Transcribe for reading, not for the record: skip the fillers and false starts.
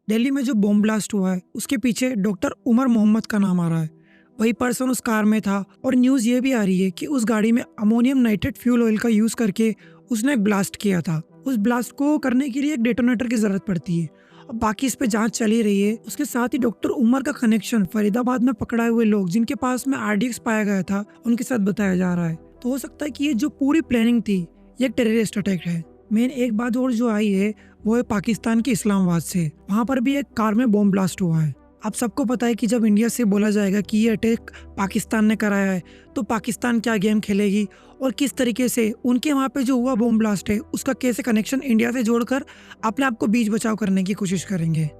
दिल्ली में जो bomb blast हुआ है उसके पीछे डॉक्टर उमर मोहम्मद का नाम आ रहा है। वही पर्सन उस कार में था और न्यूज़ ये भी आ रही है कि उस गाड़ी में अमोनियम नाइट्रेट फ्यूल ऑयल का यूज़ करके उसने एक ब्लास्ट किया था। उस ब्लास्ट को करने के लिए एक डेटोनेटर की ज़रूरत पड़ती है। अब बाकी इस पे जांच चली रही है। उसके साथ ही डॉक्टर उमर का कनेक्शन फरीदाबाद में पकड़ाए हुए लोग जिनके पास में आरडीएक्स पाया गया था उनके साथ बताया जा रहा है। तो हो सकता है कि ये जो पूरी प्लानिंग थी ये एक टेररिस्ट अटैक है। मेन एक बात और जो आई है वो है पाकिस्तान के इस्लामाबाद से। वहां पर भी एक कार में बॉम्ब ब्लास्ट हुआ है। आप सबको पता है कि जब इंडिया से बोला जाएगा कि ये अटैक पाकिस्तान ने कराया है तो पाकिस्तान क्या गेम खेलेगी और किस तरीके से उनके वहाँ पे जो हुआ बॉम्ब ब्लास्ट है उसका कैसे कनेक्शन इंडिया से जोड़कर अपने आप को बीच बचाव करने की कोशिश करेंगे।